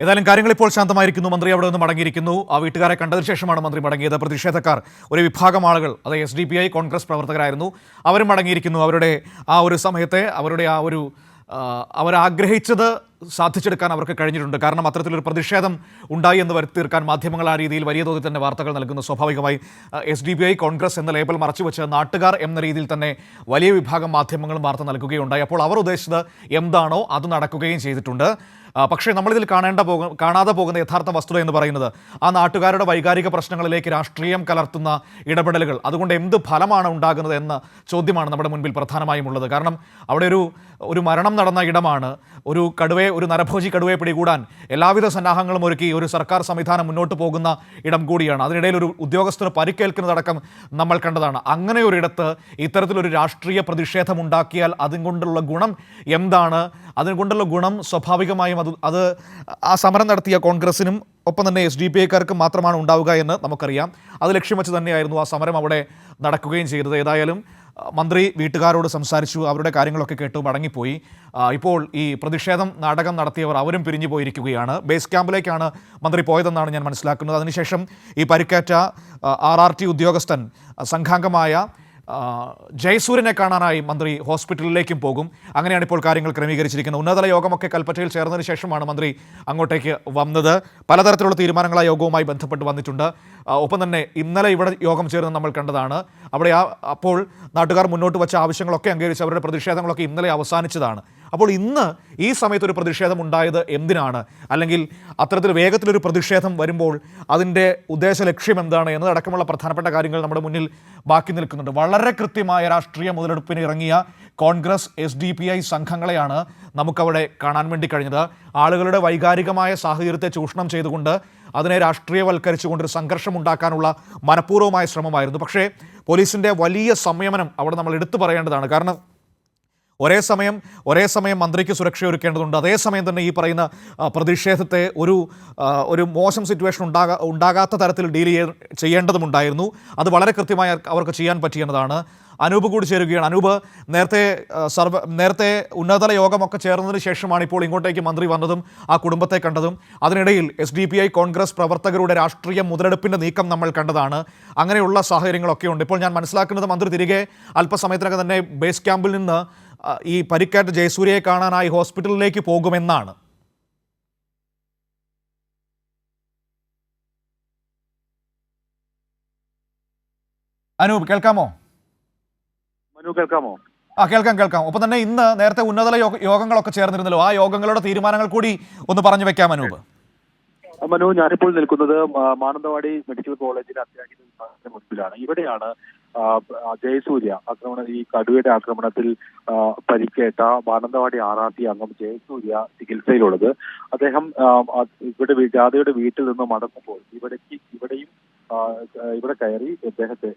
ഏതായാലും കാര്യങ്ങൾ ഇപ്പോൾ ശാന്തമായിരിക്കുന്നു. മന്ത്രി അവിടെ നിന്ന് മടങ്ങിയിരിക്കുന്നു. ആ വീട്ടുകാരെ കണ്ടതിന് ശേഷമാണ് മന്ത്രി മടങ്ങിയത്. പ്രതിഷേധക്കാർ, ഒരു വിഭാഗം ആളുകൾ, അത് SDPI കോൺഗ്രസ് പ്രവർത്തകരായിരുന്നു, അവരും മടങ്ങിയിരിക്കുന്നു. അവരുടെ ആ ഒരു സമയത്തെ അവരുടെ ആ ഒരു അവരാഗ്രഹിച്ചത് സാധിച്ചെടുക്കാൻ അവർക്ക് കഴിഞ്ഞിട്ടുണ്ട്. കാരണം അത്തരത്തിലൊരു പ്രതിഷേധം ഉണ്ടായി എന്ന് വരുത്തി തീർക്കാൻ മാധ്യമങ്ങൾ ആ രീതിയിൽ വലിയ തോതിൽ തന്നെ വാർത്തകൾ നൽകുന്നു. സ്വാഭാവികമായി SDPI കോൺഗ്രസ് എന്ന ലേബൽ മറച്ചുവെച്ച് നാട്ടുകാർ എന്ന രീതിയിൽ തന്നെ വലിയ വിഭാഗം മാധ്യമങ്ങളും വാർത്ത നൽകുകയുണ്ടായി. അപ്പോൾ അവർ ഉദ്ദേശിച്ചത് എന്താണോ അത് നടക്കുകയും ചെയ്തിട്ടുണ്ട്. പക്ഷേ നമ്മളിതിൽ കാണാതെ പോകുന്ന യഥാർത്ഥ വസ്തുത എന്ന് പറയുന്നത് ആ നാട്ടുകാരുടെ വൈകാരിക പ്രശ്നങ്ങളിലേക്ക് രാഷ്ട്രീയം കലർത്തുന്ന ഇടപെടലുകൾ, അതുകൊണ്ട് എന്ത് ഫലമാണ് ഉണ്ടാകുന്നത് എന്ന ചോദ്യമാണ് നമ്മുടെ മുൻപിൽ പ്രധാനമായും ഉള്ളത്. കാരണം അവിടെ ഒരു മരണം നടന്ന ഇടമാണ്. ഒരു നരഭോജി കടുവയെ പിടികൂടാൻ എല്ലാവിധ സന്നാഹങ്ങളും ഒരുക്കി ഒരു സർക്കാർ സംവിധാനം മുന്നോട്ട് പോകുന്ന ഇടം കൂടിയാണ്. അതിനിടയിൽ ഒരു ഉദ്യോഗസ്ഥന് പരിക്കേൽക്കുന്നതടക്കം നമ്മൾ കണ്ടതാണ്. അങ്ങനെ ഒരിടത്ത് ഇത്തരത്തിലൊരു രാഷ്ട്രീയ പ്രതിഷേധം ഉണ്ടാക്കിയാൽ അതുകൊണ്ടുള്ള ഗുണം എന്താണ്? അതുകൊണ്ടുള്ള ഗുണം സ്വാഭാവികമായും അത് ആ സമരം നടത്തിയ കോൺഗ്രസിനും ഒപ്പം തന്നെ SDPIക്കാർക്കും മാത്രമാണ് ഉണ്ടാവുക എന്ന് നമുക്കറിയാം. അത് ലക്ഷ്യം വെച്ച് തന്നെയായിരുന്നു ആ സമരം അവിടെ നടക്കുകയും ചെയ്തത്. ഏതായാലും മന്ത്രി വീട്ടുകാരോട് സംസാരിച്ചു, അവരുടെ കാര്യങ്ങളൊക്കെ കേട്ടു മടങ്ങിപ്പോയി. ഇപ്പോൾ ഈ പ്രതിഷേധം നാടകം നടത്തിയവർ അവരും പിരിഞ്ഞു പോയിരിക്കുകയാണ്. ബേസ് ക്യാമ്പിലേക്കാണ് മന്ത്രി പോയതെന്നാണ് ഞാൻ മനസ്സിലാക്കുന്നത്. അതിനുശേഷം ഈ പരിക്കേറ്റ RRT ഉദ്യോഗസ്ഥൻ സംഘാംഗമായ ജയസൂര്യനെ കാണാനായി മന്ത്രി ഹോസ്പിറ്റലിലേക്കും പോകും. അങ്ങനെയാണ് ഇപ്പോൾ കാര്യങ്ങൾ ക്രമീകരിച്ചിരിക്കുന്നത്. ഉന്നതതല യോഗമൊക്കെ കൽപ്പറ്റയിൽ ചേർന്നതിന് ശേഷമാണ് മന്ത്രി അങ്ങോട്ടേക്ക് വന്നത്. പലതരത്തിലുള്ള തീരുമാനങ്ങൾ ആ യോഗവുമായി ബന്ധപ്പെട്ട് വന്നിട്ടുണ്ട്. ഒപ്പം തന്നെ ഇന്നലെ ഇവിടെ യോഗം ചേർന്ന് നമ്മൾ കണ്ടതാണ്. അവിടെ അപ്പോൾ നാട്ടുകാർ മുന്നോട്ട് വച്ച ആവശ്യങ്ങളൊക്കെ അംഗീകരിച്ച് അവരുടെ പ്രതിഷേധങ്ങളൊക്കെ ഇന്നലെ അവസാനിച്ചതാണ്. അപ്പോൾ ഇന്ന് ഈ സമയത്തൊരു പ്രതിഷേധം ഉണ്ടായത് എന്തിനാണ്? അല്ലെങ്കിൽ അത്തരത്തിൽ വേഗത്തിലൊരു പ്രതിഷേധം വരുമ്പോൾ അതിൻ്റെ ഉദ്ദേശ ലക്ഷ്യം എന്താണ് എന്നതടക്കമുള്ള പ്രധാനപ്പെട്ട കാര്യങ്ങൾ നമ്മുടെ മുന്നിൽ ബാക്കി നിൽക്കുന്നുണ്ട്. വളരെ കൃത്യമായ രാഷ്ട്രീയ മുതലെടുപ്പിന് ഇറങ്ങിയ കോൺഗ്രസ് SDPI സംഘങ്ങളെയാണ് നമുക്കവിടെ കാണാൻ വേണ്ടി കഴിഞ്ഞത്. ആളുകളുടെ വൈകാരികമായ സാഹചര്യത്തെ ചൂഷണം ചെയ്തുകൊണ്ട് അതിനെ രാഷ്ട്രീയവൽക്കരിച്ചുകൊണ്ടൊരു സംഘർഷം ഉണ്ടാക്കാനുള്ള മനഃപൂർവ്വമായ ശ്രമമായിരുന്നു. പക്ഷേ പോലീസിൻ്റെ വലിയ സംയമനം അവിടെ നമ്മൾ എടുത്തു പറയേണ്ടതാണ്. കാരണം ഒരേ സമയം മന്ത്രിക്ക് സുരക്ഷ ഒരുക്കേണ്ടതുണ്ട്, അതേസമയം തന്നെ ഈ പറയുന്ന പ്രതിഷേധത്തെ ഒരു മോശം സിറ്റുവേഷൻ ഉണ്ടാകാത്ത തരത്തിൽ ഡീൽ ചെയ്യേണ്ടതുമുണ്ടായിരുന്നു. അത് വളരെ കൃത്യമായി അവർക്ക് ചെയ്യാൻ പറ്റിയെന്നതാണ്. അനൂപ് കൂടി ചേരുകയാണ്. അനൂപ്, നേരത്തെ ഉന്നതതല യോഗമൊക്കെ ചേർന്നതിന് ശേഷമാണ് ഇപ്പോൾ ഇങ്ങോട്ടേക്ക് മന്ത്രി വന്നതും ആ കുടുംബത്തെ കണ്ടതും. അതിനിടയിൽ SDPI കോൺഗ്രസ് പ്രവർത്തകരുടെ രാഷ്ട്രീയ മുതലെടുപ്പിൻ്റെ നീക്കം നമ്മൾ കണ്ടതാണ്. അങ്ങനെയുള്ള സാഹചര്യങ്ങളൊക്കെ ഉണ്ട്. ഇപ്പോൾ ഞാൻ മനസ്സിലാക്കുന്നത് മന്ത്രി തിരികെ അല്പസമയത്തിനകം തന്നെ ബേസ് ക്യാമ്പിൽ നിന്ന് ഈ പരിക്കേറ്റ ജയസൂര്യയെ കാണാനായി ഹോസ്പിറ്റലിലേക്ക് പോകുമെന്നാണ്. അനൂപ്, കേൾക്കാമോ? കേൾക്കാമോ? കേൾക്കാം. ഒപ്പം തന്നെ ഇന്ന് നേരത്തെ ഉന്നതതല യോഗങ്ങളൊക്കെ ചേർന്നിരുന്നല്ലോ, ആ യോഗങ്ങളുടെ തീരുമാനങ്ങൾ കൂടി ഒന്ന് പറഞ്ഞു വെക്കാം അനൂപ്. ഞാനിപ്പോൾ നിൽക്കുന്നത് മാനന്തവാടി മെഡിക്കൽ കോളേജിലെ അത്യാഹിത വിഭാഗത്തിന് മുൻപിലാണ്. ഇവിടെയാണ് ജയസൂര്യ ഈ കടുവയുടെ ആക്രമണത്തിൽ പരിക്കേറ്റ മാനന്തവാടി RRT അംഗം ജയസൂര്യ ചികിത്സയിലുള്ളത്. അദ്ദേഹം ജാഥയുടെ വീട്ടിൽ നിന്ന് മടങ്ങുമ്പോൾ ഇവിടെ കയറി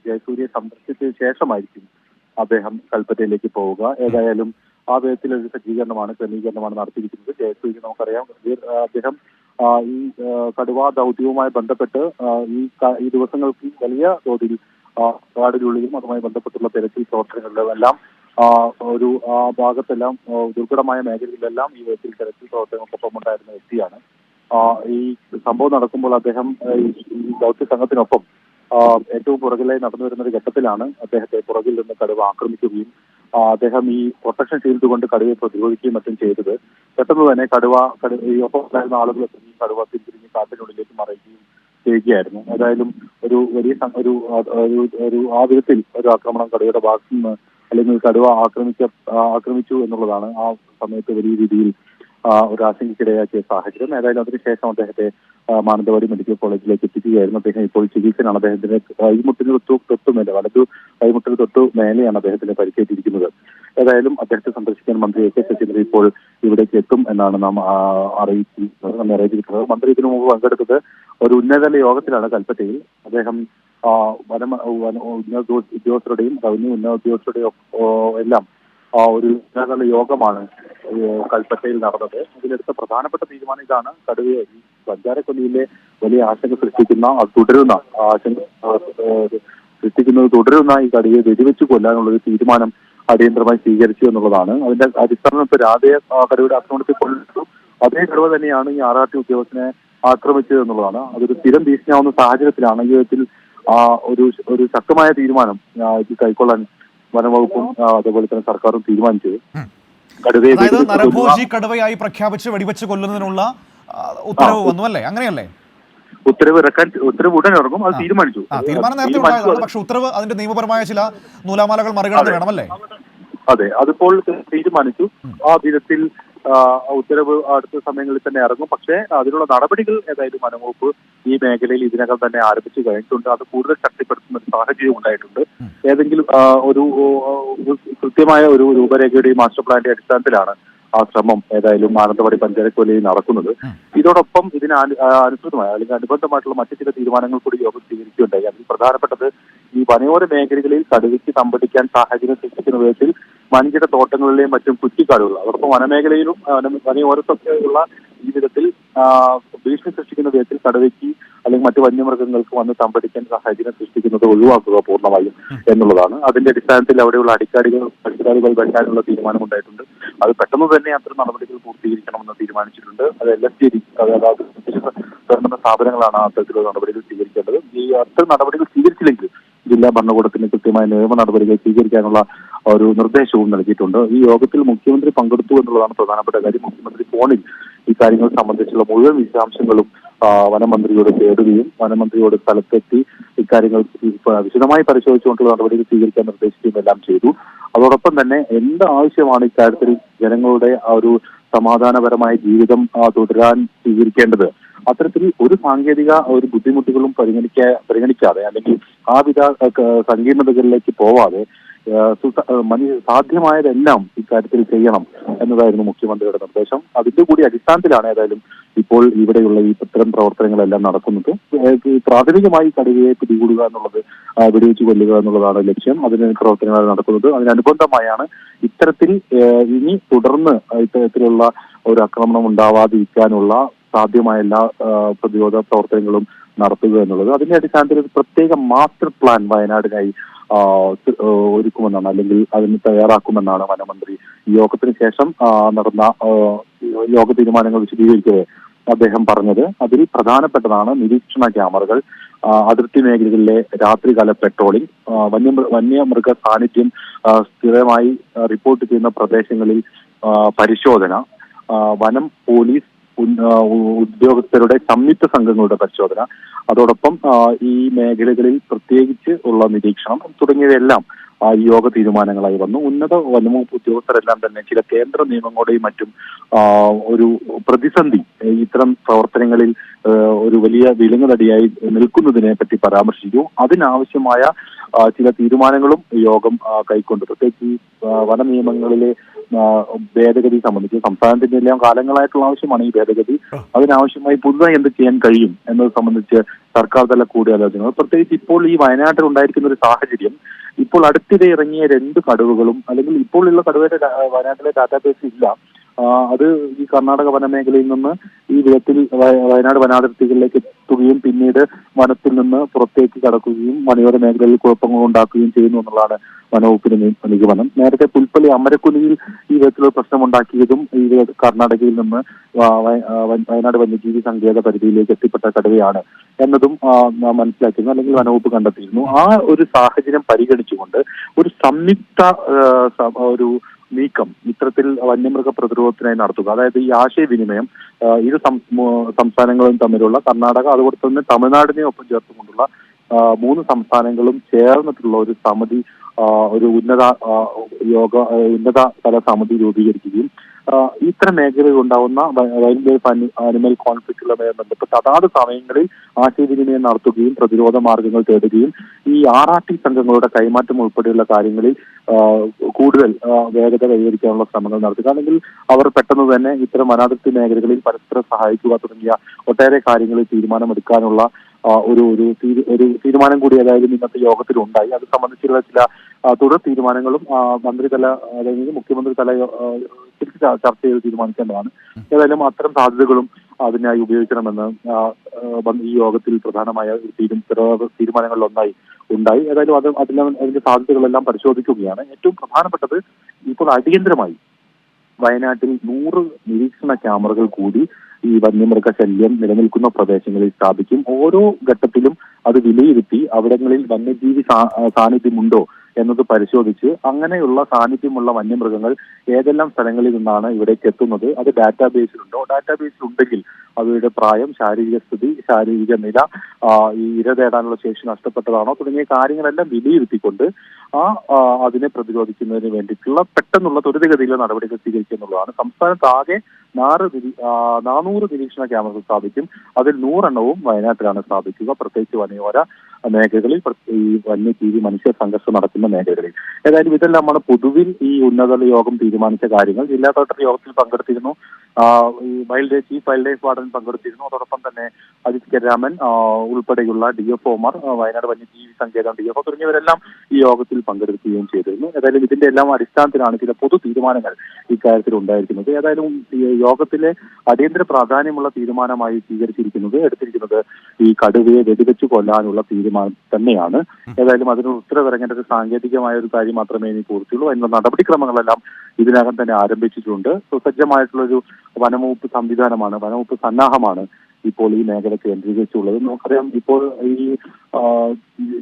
ജയസൂര്യയെ സന്ദർശിച്ചതിന് ശേഷമായിരിക്കും അദ്ദേഹം കൽപ്പറ്റയിലേക്ക് പോവുക. ഏതായാലും ആ വിധത്തിലൊരു ക്രമീകരണമാണ് നടത്തിയിരിക്കുന്നത്. ജയസൂര്യ നമുക്കറിയാം, അദ്ദേഹം ഈ കടുവാ ദൗത്യവുമായി ബന്ധപ്പെട്ട് ഈ ദിവസങ്ങൾക്ക് വലിയ തോതിൽ കാടിനുള്ളിലും അതുമായി ബന്ധപ്പെട്ടുള്ള തിരച്ചിൽ പ്രവർത്തനങ്ങളിലെല്ലാം ആ ഭാഗത്തെല്ലാം ദുർഘടമായ മേഖലകളിലെല്ലാം ഈ വിധത്തിൽ തിരച്ചിൽ പ്രവർത്തനങ്ങൾക്കൊപ്പം ഉണ്ടായിരുന്ന വ്യക്തിയാണ്. ഈ സംഭവം നടക്കുമ്പോൾ അദ്ദേഹം ഈ ദൗത്യ സംഘത്തിനൊപ്പം ഏറ്റവും പുറകിലായി നടന്നു വരുന്ന ഒരു ഘട്ടത്തിലാണ് അദ്ദേഹത്തെ പുറകിൽ നിന്ന് കടുവ ആക്രമിക്കുകയും അദ്ദേഹം ഈ പ്രൊട്ടക്ഷൻ ഷീൽഡ് കൊണ്ട് കടുവയെ പ്രതിരോധിക്കുകയും മറ്റും ചെയ്തത്. പെട്ടെന്ന് തന്നെ ഈ ഒപ്പം ഉണ്ടായിരുന്ന ആളുകൾ ഈ കടുവ പിന്തിരിഞ്ഞ് കാട്ടിനുള്ളിലേക്ക് മറയുകയും ചെയ്യുകയായിരുന്നു. ഏതായാലും ഒരു ആ വിധത്തിൽ ഒരു ആക്രമണം കടുവയുടെ ഭാഗത്തു നിന്ന് അല്ലെങ്കിൽ കടുവ ആക്രമിച്ചു എന്നുള്ളതാണ് ആ സമയത്ത് വലിയ രീതിയിൽ ഒരു ആശങ്കയ്ക്കിടയാക്കിയ സാഹചര്യം. ഏതായാലും അതിനുശേഷം അദ്ദേഹത്തെ മാനന്തവാടി മെഡിക്കൽ കോളേജിലേക്ക് എത്തിക്കുകയായിരുന്നു. അദ്ദേഹം ഇപ്പോൾ ചികിത്സയിലാണ്. അദ്ദേഹത്തിന്റെ കൈമുട്ടിന് തൊട്ടുമേലെ, വലതു കൈമുട്ടിന് തൊട്ടു മേലെയാണ് അദ്ദേഹത്തിന് പരിക്കേറ്റിരിക്കുന്നത്. ഏതായാലും അദ്ദേഹത്തെ സന്ദർശിക്കാൻ മന്ത്രി AK ശശീന്ദ്രൻ ഇപ്പോൾ ഇവിടേക്ക് എത്തും എന്നാണ് നാം അറിയിച്ചിരിക്കുന്നത്. മന്ത്രി ഇതിനു മുമ്പ് പങ്കെടുത്തത് ഒരു ഉന്നതതല യോഗത്തിലാണ് കൽപ്പറ്റയിൽ. അദ്ദേഹം ഉന്നത ഉദ്യോഗസ്ഥരുടെയും റവന്യൂ ഉന്നത ഉദ്യോഗസ്ഥരുടെയും എല്ലാം ഒരു ഉന്നതതല യോഗമാണ് കൽപ്പറ്റയിൽ നടന്നത്. ഇതിലെടുത്ത പ്രധാനപ്പെട്ട തീരുമാനം ഇതാണ്: കടുവയെ ഈ സഞ്ചാരക്കൊല്ലിയിലെ വലിയ ആശങ്ക തുടരുന്ന ഈ കടുവയെ വെടിവെച്ച് കൊല്ലാനുള്ളൊരു തീരുമാനം അടിയന്തരമായി സ്വീകരിച്ചു എന്നുള്ളതാണ്. അതിന്റെ അടിസ്ഥാനം ഇപ്പോൾ രാധയെ കടുവയുടെ ആക്രമണത്തിൽ കൊല്ലപ്പെട്ടു. അതേ കടുവ തന്നെയാണ് ഈ RRT ഉദ്യോഗസ്ഥനെ ആക്രമിച്ചത് എന്നുള്ളതാണ്. അതൊരു സ്ഥിരം ഭീഷണിയാവുന്ന സാഹചര്യത്തിലാണ് ഈ വിധത്തിൽ ഒരു ശക്തമായ തീരുമാനം ഇത് കൈക്കൊള്ളാൻ വനംവകുപ്പും അതേപോലെ തന്നെ സർക്കാരും തീരുമാനിച്ചത്. കടുവയെ അതായത് നരഭോജി കടുവയായി പ്രഖ്യാപിച്ച് വെടിവെച്ച് കൊല്ലുന്നതിനുള്ള ഉത്തരവ് വന്നു അല്ലേ? അങ്ങനെയല്ലേ? ഉത്തരവ് ഉടൻ ഇറങ്ങും. അത് തീരുമാനിച്ചു. തീരുമാനം നേരത്തെ ഉണ്ടായതാണ്. പക്ഷെ ഉത്തരവ് അതിന്റെ നിയമപരമായ ചില നൂലാമാലകൾ മറികടന്ന് വേണമല്ലേ? അതെ, അതിപ്പോൾ തീരുമാനിച്ചു. ആ വിധത്തിൽ ഉത്തരവ് അടുത്ത സമയങ്ങളിൽ തന്നെ ഇറങ്ങും. പക്ഷേ അതിനുള്ള നടപടികൾ ഏതായാലും വനംവകുപ്പ് ഈ മേഖലയിൽ ഇതിനകം തന്നെ ആരംഭിച്ചു കഴിഞ്ഞിട്ടുണ്ട്. അത് കൂടുതൽ ശക്തിപ്പെടുത്തുന്ന ഒരു സാഹചര്യം ഉണ്ടായിട്ടുണ്ട്. ഏതെങ്കിലും ഒരു കൃത്യമായ ഒരു രൂപരേഖയുടെയും മാസ്റ്റർ പ്ലാന്റെ അടിസ്ഥാനത്തിലാണ് ആ ശ്രമം ഏതായാലും മാനന്തവാടി പഞ്ചായത്ത് കൊലയിൽ നടക്കുന്നത്. ഇതോടൊപ്പം ഇതിന് അനുസൃതമായ അല്ലെങ്കിൽ അനുബന്ധമായിട്ടുള്ള മറ്റു ചില തീരുമാനങ്ങൾ കൂടി യോഗം സ്വീകരിക്കുകയുണ്ടായി. അതിൽ പ്രധാനപ്പെട്ടത് ഈ വനയോര മേഖലകളിൽ കടുവയ്ക്ക് തമ്പടിക്കാൻ സാഹചര്യം സൃഷ്ടിക്കുന്ന വിധത്തിൽ വൻകിട തോട്ടങ്ങളിലെയും മറ്റും കുറ്റിക്കാടുകൾ അതോടൊപ്പം വനമേഖലയിലും വനയോരത്തൊക്കെയുള്ള ഈ വിധത്തിൽ ഭീഷണി സൃഷ്ടിക്കുന്ന വിധത്തിൽ കടുവയ്ക്ക് അല്ലെങ്കിൽ മറ്റു വന്യമൃഗങ്ങൾക്ക് വന്ന് തമ്പടിക്കാൻ സാഹചര്യം സൃഷ്ടിക്കുന്നത് ഒഴിവാക്കുക പൂർണ്ണമായും എന്നുള്ളതാണ്. അതിന്റെ അടിസ്ഥാനത്തിൽ അവിടെയുള്ള അടിക്കാടികൾ വെട്ടാനുള്ള തീരുമാനമുണ്ടായിട്ടുണ്ട്. അത് പെട്ടെന്ന് തന്നെ അത്തരം നടപടികൾ പൂർത്തീകരിക്കണമെന്ന് തീരുമാനിച്ചിട്ടുണ്ട്. അത് LSTD അതായത് ഗവൺമെന്റ് സ്ഥാപനങ്ങളാണ് അത്തരത്തിലുള്ള നടപടികൾ സ്വീകരിക്കേണ്ടത്. ഈ അത്തരം നടപടികൾ സ്വീകരിച്ചില്ലെങ്കിൽ ജില്ലാ ഭരണകൂടത്തിന് കൃത്യമായ നിയമ നടപടികൾ സ്വീകരിക്കാനുള്ള ഒരു നിർദ്ദേശവും നൽകിയിട്ടുണ്ട്. ഈ യോഗത്തിൽ മുഖ്യമന്ത്രി പങ്കെടുത്തു എന്നുള്ളതാണ് പ്രധാനപ്പെട്ട കാര്യം. മുഖ്യമന്ത്രി ഫോണിൽ ഇക്കാര്യങ്ങൾ സംബന്ധിച്ചുള്ള മുഴുവൻ വിശദാംശങ്ങളും വനമന്ത്രിയോട് തേടുകയും വനമന്ത്രിയോട് സ്ഥലത്തെത്തി ഇക്കാര്യങ്ങൾ വിശദമായി പരിശോധിച്ചുകൊണ്ടുള്ള നടപടികൾ സ്വീകരിക്കാൻ നിർദ്ദേശിക്കുകയും എല്ലാം ചെയ്തു. അതോടൊപ്പം തന്നെ എന്ത് ആവശ്യമാണ് ഇക്കാര്യത്തിൽ ജനങ്ങളുടെ ഒരു സമാധാനപരമായ ജീവിതം തുടരാൻ സ്വീകരിക്കേണ്ടത്, അത്തരത്തിൽ ഒരു സാങ്കേതിക ഒരു ബുദ്ധിമുട്ടുകളും പരിഗണിക്കാതെ അല്ലെങ്കിൽ ആവിധ സങ്കീർണതകളിലേക്ക് പോവാതെ സാധ്യമായതെല്ലാം ഇക്കാര്യത്തിൽ ചെയ്യണം എന്നതായിരുന്നു മുഖ്യമന്ത്രിയുടെ നിർദ്ദേശം. അതിന്റെ കൂടി അടിസ്ഥാനത്തിലാണ് ഏതായാലും ഇപ്പോൾ ഇവിടെയുള്ള ഈ ഇത്തരം പ്രവർത്തനങ്ങളെല്ലാം നടക്കുന്നത്. പ്രാഥമികമായി കടുവയെ പിടികൂടുക എന്നുള്ളത്, വെടിവെച്ച് കൊല്ലുക എന്നുള്ളതാണ് ലക്ഷ്യം. അതിന് പ്രവർത്തനങ്ങൾ നടക്കുന്നത്. അതിനനുബന്ധമായാണ് ഇത്തരത്തിൽ ഇനി തുടർന്ന് ഇത്തരത്തിലുള്ള ഒരു ആക്രമണം ഉണ്ടാവാതിരിക്കാനുള്ള സാധ്യമായ എല്ലാ പ്രതിരോധ പ്രവർത്തനങ്ങളും നടത്തുക എന്നുള്ളത്. അതിന്റെ അടിസ്ഥാനത്തിൽ ഒരു പ്രത്യേക മാസ്റ്റർ പ്ലാൻ വയനാടിനായി ഒരുക്കുമെന്നാണ് അല്ലെങ്കിൽ അതിന് തയ്യാറാക്കുമെന്നാണ് വനമന്ത്രി യോഗത്തിന് ശേഷം നടന്ന യോഗ തീരുമാനങ്ങൾ വിശദീകരിക്കവേ അദ്ദേഹം പറഞ്ഞത്. അതിൽ പ്രധാനപ്പെട്ടതാണ് നിരീക്ഷണ ക്യാമറകൾ, അതിർത്തി മേഖലകളിലെ രാത്രികാല പെട്രോളിംഗ്, വന്യമൃഗ സാന്നിധ്യം സ്ഥിരമായി റിപ്പോർട്ട് ചെയ്യുന്ന പ്രദേശങ്ങളിൽ പരിശോധന, വനം പോലീസ് ഉദ്യോഗസ്ഥരുടെ സംയുക്ത സംഘങ്ങളുടെ പരിശോധന, അതോടൊപ്പം ഈ മേഖലകളിൽ പ്രത്യേകിച്ച് ഉള്ള നിരീക്ഷണം തുടങ്ങിയവയെല്ലാം ഈ യോഗ തീരുമാനങ്ങളായി വന്നു. ഉന്നത വനംവകുപ്പ് ഉദ്യോഗസ്ഥരെല്ലാം തന്നെ ചില കേന്ദ്ര നിയമങ്ങളുടെയും മറ്റും ഒരു പ്രതിസന്ധി ഇത്തരം പ്രവർത്തനങ്ങളിൽ ഒരു വലിയ വിലങ്ങുതടിയായി നിൽക്കുന്നതിനെ പറ്റി പരാമർശിച്ചു. അതിനാവശ്യമായ ചില തീരുമാനങ്ങളും യോഗം കൈക്കൊണ്ടു. പ്രത്യേകിച്ച് ഈ വന നിയമങ്ങളിലെ ഭേദഗതി സംബന്ധിച്ച് സംസ്ഥാനത്തിന്റെ എല്ലാം കാലങ്ങളായിട്ടുള്ള ആവശ്യമാണ് ഈ ഭേദഗതി. അതിനാവശ്യമായി പുതുതായി എന്ത് ചെയ്യാൻ കഴിയും എന്നത് സംബന്ധിച്ച് സർക്കാർ തല കൂടിയാലോചനകൾ. പ്രത്യേകിച്ച് ഇപ്പോൾ ഈ വയനാട്ടിൽ ഉണ്ടായിരിക്കുന്ന ഒരു സാഹചര്യം, ഇപ്പോൾ അടുത്തിടെ ഇറങ്ങിയ 2 കടുവകളും അല്ലെങ്കിൽ ഇപ്പോൾ ഉള്ള കടുവയുടെ വയനാട്ടിലെ ഡാറ്റാബേസ് ഇല്ല. അത് ഈ കർണാടക വനമേഖലയിൽ നിന്ന് ഈ വിധത്തിൽ വയനാട് വനാതിർത്തികളിലേക്ക് എത്തുകയും പിന്നീട് വനത്തിൽ നിന്ന് പുറത്തേക്ക് കടക്കുകയും വനയോര മേഖലയിൽ കുഴപ്പങ്ങൾ ഉണ്ടാക്കുകയും ചെയ്യുന്നു എന്നുള്ളതാണ് വനവകുപ്പിന്റെ നിഗമനം. നേരത്തെ പുൽപ്പള്ളി അമരക്കുനിയിൽ ഈ വിധത്തിലുള്ള പ്രശ്നമുണ്ടാക്കിയതും ഈ കർണാടകയിൽ നിന്ന് വയനാട് വന്യജീവി സങ്കേത പരിധിയിലേക്ക് എത്തിപ്പെട്ട കടുവയാണ് എന്നതും മനസ്സിലാക്കിയിരുന്നു അല്ലെങ്കിൽ വനവകുപ്പ് കണ്ടെത്തിയിരുന്നു. ആ ഒരു സാഹചര്യം പരിഗണിച്ചുകൊണ്ട് ഒരു സംയുക്ത ഒരു നീക്കം ഇത്തരത്തിൽ വന്യമൃഗ പ്രതിരോധത്തിനായി നടത്തുക, അതായത് ഈ ആശയവിനിമയം ഇരു സംസ്ഥാനങ്ങളും തമ്മിലുള്ള കർണാടക അതുപോലെ തന്നെ തമിഴ്നാടിനെ ഒപ്പം ചേർത്തുകൊണ്ടുള്ള 3 സംസ്ഥാനങ്ങളും ചേർന്നിട്ടുള്ള ഒരു സമിതി, ഒരു ഉന്നത തല സമിതി രൂപീകരിക്കുകയും ഇത്തരം മേഖലയിൽ ഉണ്ടാവുന്ന വൈൽഡ് ലൈഫ് അനിമൽ കോൺഫ്ലിക്റ്റുകളുമായി ബന്ധപ്പെട്ട് അതാത് സമയങ്ങളിൽ ആശയവിനിമയം നടത്തുകയും പ്രതിരോധ മാർഗങ്ങൾ തേടുകയും ഈ RRT സംഘങ്ങളുടെ കൈമാറ്റം ഉൾപ്പെടെയുള്ള കാര്യങ്ങളിൽ കൂടുതൽ വേഗത കൈവരിക്കാനുള്ള ശ്രമങ്ങൾ നടത്തുക, അല്ലെങ്കിൽ അവർ പെട്ടെന്ന് തന്നെ ഇത്തരം വനാതിർത്തി മേഖലകളിൽ പരസ്പരം സഹായിക്കുക തുടങ്ങിയ ഒട്ടേറെ കാര്യങ്ങളിൽ തീരുമാനമെടുക്കാനുള്ള ഒരു തീരുമാനം കൂടി ഏതായാലും ഇന്നത്തെ യോഗത്തിലുണ്ടായി. അത് സംബന്ധിച്ചുള്ള ചില തുടർ തീരുമാനങ്ങളും മന്ത്രിതല അല്ലെങ്കിൽ മുഖ്യമന്ത്രി തല ചർച്ച ചെയ്ത് തീരുമാനിക്കേണ്ടതാണ്. ഏതായാലും അത്തരം സാധ്യതകളും അതിനായി ഉപയോഗിക്കണമെന്ന് ഈ യോഗത്തിൽ പ്രധാനമായ തീരുമാനങ്ങളിൽ ഉണ്ടായി. ഏതായാലും അതിന്റെ സാധ്യതകളെല്ലാം പരിശോധിക്കുകയാണ്. ഏറ്റവും പ്രധാനപ്പെട്ടത് ഇപ്പോൾ അടിയന്തരമായി വയനാട്ടിൽ 100 നിരീക്ഷണ ക്യാമറകൾ കൂടി ഈ വന്യമൃഗ ശല്യം നിലനിൽക്കുന്ന പ്രദേശങ്ങളിൽ സ്ഥാപിക്കും. ഓരോ ഘട്ടത്തിലും അത് വിലയിരുത്തി അവിടങ്ങളിൽ വന്യജീവി സാന്നിധ്യമുണ്ടോ എന്നത് പരിശോധിച്ച് അങ്ങനെയുള്ള സാന്നിധ്യമുള്ള വന്യമൃഗങ്ങൾ ഏതെല്ലാം സ്ഥലങ്ങളിൽ നിന്നാണ് ഇവിടേക്ക് എത്തുന്നത്, അത് ഡാറ്റാബേസിലുണ്ടോ, ഡാറ്റാബേസിൽ ഉണ്ടെങ്കിൽ അവയുടെ പ്രായം, ശാരീരിക സ്ഥിതി, ശാരീരിക നില, ഈ ഇര തേടാനുള്ള ശേഷി നഷ്ടപ്പെട്ടതാണോ തുടങ്ങിയ കാര്യങ്ങളെല്ലാം വിലയിരുത്തിക്കൊണ്ട് അതിനെ പ്രതിരോധിക്കുന്നതിന് വേണ്ടിയിട്ടുള്ള പെട്ടെന്നുള്ള ത്വരിതഗതിയിലുള്ള നടപടികൾ സ്വീകരിക്കുക എന്നുള്ളതാണ്. സംസ്ഥാനത്ത് ആകെ 400 നിരീക്ഷണ ക്യാമറകൾ സ്ഥാപിക്കും. അതിൽ 100 എണ്ണവും വയനാട്ടിലാണ് സ്ഥാപിക്കുക, പ്രത്യേകിച്ച് വനയോര മേഖലകളിൽ, ഈ വന്യജീവി മനുഷ്യ സംഘർഷം നടക്കുന്ന മേഖലകളിൽ. ഏതായാലും ഇതെല്ലാമാണ് പൊതുവിൽ ഈ ഉന്നതതല യോഗം തീരുമാനിച്ച കാര്യങ്ങൾ. ജില്ലാ കളക്ടർ യോഗത്തിൽ പങ്കെടുത്തിരുന്നു, ഈ ചീഫ് വൈൽഡ് ലൈഫ് വാർഡൻ പങ്കെടുത്തിരുന്നു. അതോടൊപ്പം തന്നെ അജിത് കെ രാമൻ ഉൾപ്പെടെയുള്ള DFOമാർ, വയനാട് വന്യജീവി സങ്കേതം DFO തുടങ്ങിയവരെല്ലാം ഈ യോഗത്തിൽ പങ്കെടുക്കുകയും ചെയ്തിരുന്നു. ഏതായാലും ഇതിന്റെ എല്ലാം അടിസ്ഥാനത്തിലാണ് ചില പൊതു തീരുമാനങ്ങൾ ഇക്കാര്യത്തിൽ ഉണ്ടായിരിക്കുന്നത്. ഏതായാലും യോഗത്തിലെ അടിയന്തര പ്രാധാന്യമുള്ള തീരുമാനമായി എടുത്തിരിക്കുന്നത് ഈ കടുവയെ വെടിവെച്ചു കൊല്ലാനുള്ള തീരുമാനം തന്നെയാണ്. ഏതായാലും അതിനൊരു ഉത്തരവിറങ്ങേണ്ട ഒരു സാങ്കേതികമായ ഒരു കാര്യം മാത്രമേ ഇനി പൂർത്തിയുള്ളൂ. അതിനുള്ള നടപടിക്രമങ്ങളെല്ലാം ഇതിനകം തന്നെ ആരംഭിച്ചിട്ടുണ്ട്. സുസജ്ജമായിട്ടുള്ളൊരു വനംവകുപ്പ് സംവിധാനമാണ്, വനംവകുപ്പ് സന്നാഹമാണ് ഇപ്പോൾ ഈ മേഖല കേന്ദ്രീകരിച്ചുള്ളത്. നമുക്കറിയാം, ഇപ്പോൾ ഈ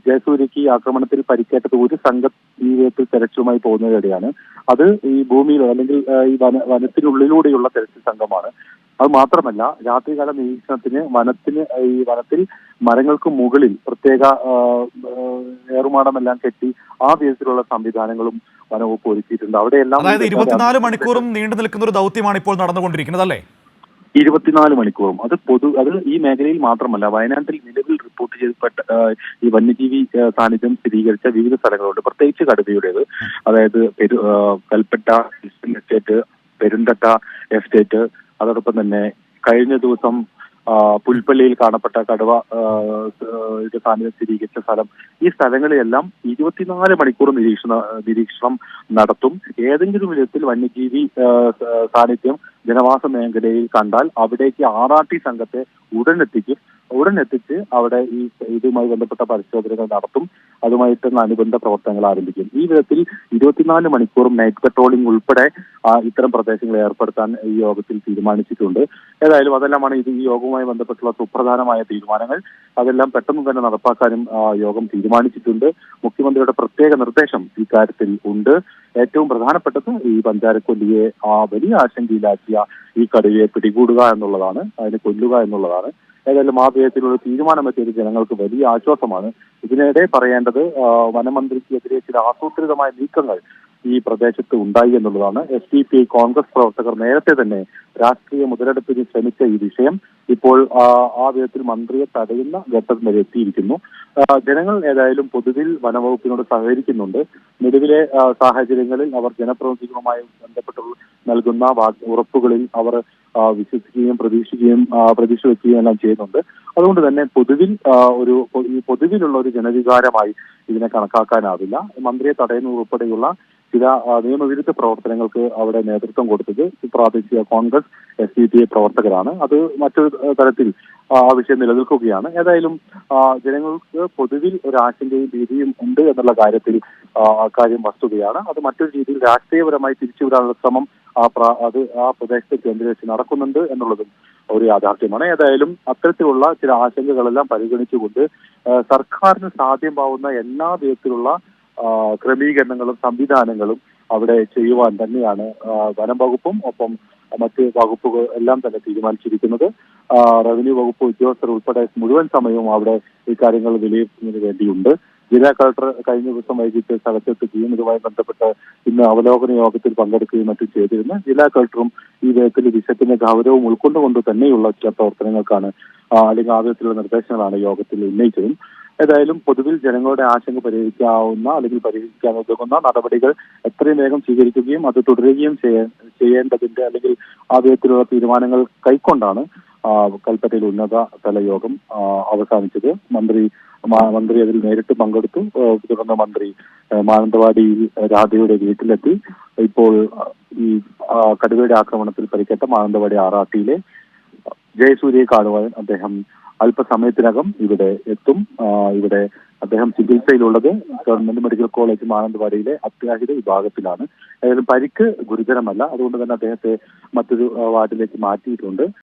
ജയസൂര്യക്ക് ആക്രമണത്തിൽ പരിക്കേറ്റത് ഒരു സംഘം ഈ വിധത്തിൽ തെരച്ചിലുമായി പോകുന്നതിനിടെയാണ്. അത് ഈ ഭൂമിയിലോ അല്ലെങ്കിൽ ഈ വനത്തിനുള്ളിലൂടെയുള്ള തെരച്ചിൽ സംഘമാണ്. അത് മാത്രമല്ല, രാത്രികാല നിരീക്ഷണത്തിന് വനത്തിൽ മരങ്ങൾക്ക് മുകളിൽ പ്രത്യേക ഏറുമാടമെല്ലാം കെട്ടി ആ വിധത്തിലുള്ള സംവിധാനങ്ങളും വനവകുപ്പ് ഒരുക്കിയിട്ടുണ്ട്. അവിടെയെല്ലാം 24 മണിക്കൂറും നീണ്ടു നിൽക്കുന്ന ഒരു ദൗത്യമാണ് ഇപ്പോൾ നടന്നുകൊണ്ടിരിക്കുന്നത് അല്ലേ? 24 മണിക്കൂറും. അത് ഈ മേഖലയിൽ മാത്രമല്ല, വയനാട്ടിൽ നിലവിൽ റിപ്പോർട്ട് ചെയ്യപ്പെട്ട ഈ വന്യജീവി സാന്നിധ്യം സ്ഥിരീകരിച്ച വിവിധ സ്ഥലങ്ങളുണ്ട്, പ്രത്യേകിച്ച് കടുവയുടേത്. അതായത് കൽപ്പറ്റ എസ്റ്റേറ്റ്, പെരുന്തട്ട എസ്റ്റേറ്റ്, അതോടൊപ്പം തന്നെ കഴിഞ്ഞ ദിവസം പുൽപ്പള്ളിയിൽ കാണപ്പെട്ട കടുവ സാന്നിധ്യം സ്ഥിരീകരിച്ച സ്ഥലം. ഈ സ്ഥലങ്ങളിലെല്ലാം 24 മണിക്കൂർ നിരീക്ഷണം നടത്തും. ഏതെങ്കിലും വിധത്തിൽ വന്യജീവി സാന്നിധ്യം ജനവാസ മേഖലയിൽ കണ്ടാൽ അവിടേക്ക് RRT സംഘത്തെ ഉടനെത്തിച്ച് അവിടെ ഇതുമായി ബന്ധപ്പെട്ട പരിശോധനകൾ നടത്തും. അതുമായിട്ടുള്ള അനുബന്ധ പ്രവർത്തനങ്ങൾ ആരംഭിക്കും. ഈ വിധത്തിൽ 24 മണിക്കൂറും നൈറ്റ് പെട്രോളിംഗ് ഉൾപ്പെടെ ഇത്തരം പ്രദേശങ്ങൾ ഏർപ്പെടുത്താൻ ഈ യോഗത്തിൽ തീരുമാനിച്ചിട്ടുണ്ട്. ഏതായാലും അതെല്ലാമാണ് ഈ യോഗവുമായി ബന്ധപ്പെട്ടുള്ള സുപ്രധാനമായ തീരുമാനങ്ങൾ. അതെല്ലാം പെട്ടെന്ന് തന്നെ നടപ്പാക്കാനും യോഗം തീരുമാനിച്ചിട്ടുണ്ട്. മുഖ്യമന്ത്രിയുടെ പ്രത്യേക നിർദ്ദേശം ഇക്കാര്യത്തിൽ ഉണ്ട്. ഏറ്റവും പ്രധാനപ്പെട്ടത് ഈ പഞ്ചാരക്കൊല്ലിയെ വലിയ ആശങ്കയിലാക്കിയ ഈ കടുവയെ പിടികൂടുക എന്നുള്ളതാണ്, അതിനെ കൊല്ലുക എന്നുള്ളതാണ്. ഏതായാലും ആ വിധത്തിലുള്ള തീരുമാനമെത്തിയത് ജനങ്ങൾക്ക് വലിയ ആശ്വാസമാണ്. ഇതിനിടെ പറയേണ്ടത്, വനമന്ത്രിക്കെതിരെ ചില ആസൂത്രിതമായ നീക്കങ്ങൾ ഈ പ്രദേശത്ത് ഉണ്ടായി എന്നുള്ളതാണ്. SDPI കോൺഗ്രസ് പ്രവർത്തകർ നേരത്തെ തന്നെ രാഷ്ട്രീയ മുതലെടുപ്പിന് ശ്രമിച്ച ഈ വിഷയം ഇപ്പോൾ ആ വിധത്തിൽ മന്ത്രിയെ തടയുന്ന ഘട്ടം വരെ എത്തിയിരിക്കുന്നു. ജനങ്ങൾ ഏതായാലും പൊതുവിൽ വനവകുപ്പിനോട് സഹകരിക്കുന്നുണ്ട്. നിലവിലെ സാഹചര്യങ്ങളിൽ അവർ ജനപ്രതിനിധികളുമായി ബന്ധപ്പെട്ട് നൽകുന്ന ഉറപ്പുകളിൽ അവർ വിശ്വസിക്കുകയും പ്രതീക്ഷ വെക്കുകയും എല്ലാം ചെയ്യുന്നുണ്ട്. അതുകൊണ്ട് തന്നെ പൊതുവിലുള്ള ഒരു ജനവികാരമായി ഇതിനെ കണക്കാക്കാനാവില്ല. മന്ത്രിയെ തടയുന്ന ഉൾപ്പെടെയുള്ള ചില നിയമവിരുദ്ധ പ്രവർത്തനങ്ങൾക്ക് അവിടെ നേതൃത്വം കൊടുത്തത് പ്രാദേശിക കോൺഗ്രസ് SDPI പ്രവർത്തകരാണ്. അത് മറ്റൊരു തരത്തിൽ ആ വിഷയം നിലനിൽക്കുകയാണ്. ഏതായാലും ജനങ്ങൾക്ക് പൊതുവിൽ ഒരു ആശങ്കയും ഭീതിയും ഉണ്ട് എന്നുള്ള കാര്യത്തിൽ കാര്യം വസ്തുതയാണ്. അത് മറ്റൊരു രീതിയിൽ രാഷ്ട്രീയപരമായി തിരിച്ചുവിടാനുള്ള ശ്രമം ആ പ്രദേശത്തെ കേന്ദ്രീകരിച്ച് നടക്കുന്നുണ്ട് എന്നുള്ളതും ഒരു യാഥാർത്ഥ്യമാണ്. ഏതായാലും അത്തരത്തിലുള്ള ചില ആശങ്കകളെല്ലാം പരിഗണിച്ചുകൊണ്ട് സർക്കാരിന് സാധ്യമാവുന്ന എല്ലാ വിധത്തിലുള്ള ക്രമീകരണങ്ങളും സംവിധാനങ്ങളും അവിടെ ചെയ്യുവാൻ തന്നെയാണ് വനം വകുപ്പും ഒപ്പം മറ്റ് വകുപ്പുകൾ എല്ലാം തന്നെ തീരുമാനിച്ചിരിക്കുന്നത്. റവന്യൂ വകുപ്പ് ഉദ്യോഗസ്ഥർ ഉൾപ്പെടെ മുഴുവൻ സമയവും അവിടെ ഇക്കാര്യങ്ങൾ വിലയിരുത്തുന്നതിന് വേണ്ടിയുണ്ട്. ജില്ലാ കളക്ടർ കഴിഞ്ഞ ദിവസം വൈകിട്ട് സ്ഥലത്തെത്തുകയും ഇതുമായി ബന്ധപ്പെട്ട് ഇന്ന് അവലോകന യോഗത്തിൽ പങ്കെടുക്കുകയും മറ്റും ചെയ്തിരുന്നു. ജില്ലാ കളക്ടറും ഈ വിധത്തിൽ വിഷയത്തിന്റെ ഗൗരവം ഉൾക്കൊണ്ടുകൊണ്ട് തന്നെയുള്ള ചില പ്രവർത്തനങ്ങൾക്കാണ് അല്ലെങ്കിൽ ആ വിധത്തിലുള്ള നിർദ്ദേശങ്ങളാണ് യോഗത്തിൽ ഉന്നയിച്ചതും. ഏതായാലും പൊതുവിൽ ജനങ്ങളുടെ ആശങ്ക പരിഹരിക്കാവുന്ന അല്ലെങ്കിൽ പരിഹരിക്കാൻ ഉതകുന്ന നടപടികൾ എത്രയും വേഗം സ്വീകരിക്കുകയും അത് തുടരുകയും ചെയ്യേണ്ടതിന്റെ അല്ലെങ്കിൽ ആ വിധത്തിലുള്ള തീരുമാനങ്ങൾ കൈക്കൊണ്ടാണ് കൽപ്പറ്റയിൽ ഉന്നത തല യോഗം അവസാനിച്ചത്. മന്ത്രി അതിൽ നേരിട്ട് പങ്കെടുത്തു. തുടർന്ന് മന്ത്രി മാനന്തവാടിയിൽ രാധയുടെ വീട്ടിലെത്തി. ഇപ്പോൾ ഈ കടുവയുടെ ആക്രമണത്തിൽ പരിക്കേറ്റ മാനന്തവാടി RRTയിലെ ജയസൂര്യയെ കാണുവാൻ അദ്ദേഹം അല്പസമയത്തിനകം ഇവിടെ എത്തും. ഇവിടെ അദ്ദേഹം ചികിത്സയിലുള്ളത് ഗവൺമെന്റ് മെഡിക്കൽ കോളേജ് മാനന്തവാടിയിലെ അത്യാഹിത വിഭാഗത്തിലാണ്. ഏതായാലും പരിക്ക് ഗുരുതരമല്ല, അതുകൊണ്ട് തന്നെ അദ്ദേഹത്തെ മറ്റൊരു വാർഡിലേക്ക് മാറ്റിയിട്ടുണ്ട്.